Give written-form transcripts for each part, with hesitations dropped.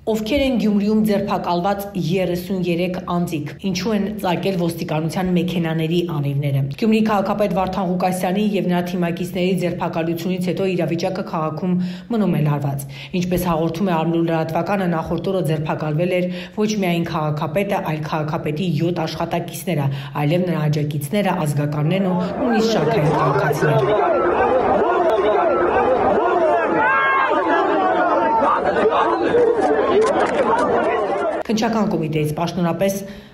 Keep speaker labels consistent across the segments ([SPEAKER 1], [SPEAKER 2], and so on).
[SPEAKER 1] Ովքեր են Գյումրիում ձերբակալված 33 անձիկ, ինչու են ծագել ոստիկանության մեքենաների անիվները։ Գյումրի քաղաքապետ Վարդան Ղուկասյանի եւ նրա թիմակիցների ձերբակալությունից հետո իրավիճակը քաղաքում մնում է լարված։ Ինչպես հաղորդում է Արմնու լրատվականը, նախորդ օրը ձերբակալվել էր ոչ միայն քաղաքապետը, այլ քաղաքապետի 7 աշխատակիցները, այլև նրա աջակիցները, ազգականներն ու նույնիսկ շարքային քաղաքացիներ։ Քննչական կոմիտեից պաշտոնապես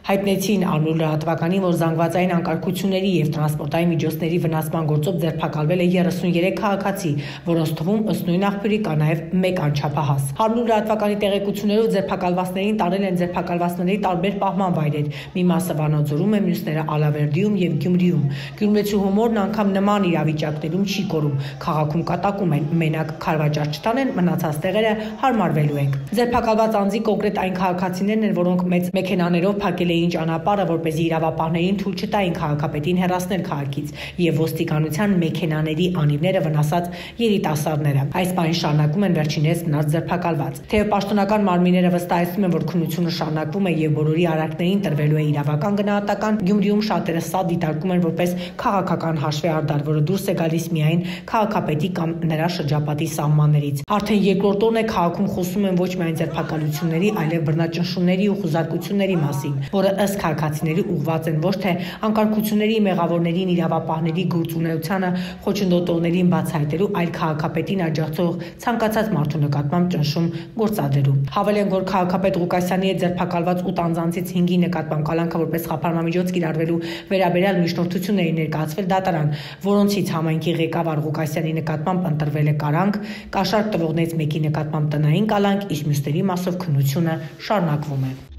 [SPEAKER 1] հայտնեցին Արմնու լրատվականին, որ զանգվածային անկարգությունների եւ տրանսպորտային միջոցների վնասման գործով ձերբակալվել է 33 քաղաքացի, որոնց թվում ըստ նույն աղբյուրի կա նաեւ 1 անչափահաս։ Արմնու լրատվականի տեղեկություններով ձերբակալվածներին տարել են ձերբակալվածների տարբեր պահման վայրեր։ Մի մասը Վանաձորում է, մյուսները Ալավերդիում եւ Գյումրիում։ Գյումրեցու հումորն անգամ նման իրավիճակներում չի կորում։ Քաղաքում կատակում են, մենակ քարվաճառ չտանեն, մնացած տեղերը հարմարվելու ենք։ Ձերբակալված անձի կոնկրետ այն քաղաքացիներն են, որոնք մեծ մեքենաներով փակել էին ճանապարհը, որպեսզի իրավապահներին թույլ չտային քաղաքապետին հեռացնել քաղաքից, եւ ոստիկանության մեքենաների անիվները վնասած երիտասարդները։ Այս բանը շարունակում են վերջինս մնաց ձերբակալված։ Թեև պաշտոնական մարմինները վստահեցնում են, որ քննությունը շարունակվում է եւ բոլորի արարքներին տրվելու է իրավական գնահատական, Գյումրիում շատերը սա դիտարկում են որպես քաղաքական հաշվի արդար, որը դուրս է գալիս միայն քաղաքապետի կամ նրա շրջապատի սահմաններից։ Արդեն երկրորդ օրն է քաղաքում խոսում են ոչ միայն ձերբակալությունների, այլև բռնաճնշումների ու խուզարկությունների մասին, որը ըստ քաղաքացիների ուղղված են ոչ թե անկարգությունների մեղավորներին, իրավապահների գործունեությանը խոչընդոտողներին բացահայտելու, այլ քաղաքապետին աջակցող ցանկացած մարդու նկատմամբ ճնշում գործադրելու։ Հավելենք, որ քաղաքապետ Ղուկասյանի հետ ձերբակալված 8 անձանցից 5-ի նկատմամբ կալանքը որպես խափանամիջոց կիրառվելու վերաբերյալ միջնորդությունների ներկայացվել դատարան, որոնցից համայնքի ղեկավար Ղուկասյանի նկատմամբ ընտրվել է կարանք, կաշառք տվողներից մեկի նկատմամբ տնային կալանք, իսկ մյուսների մասով քննությունը շարունակվում է։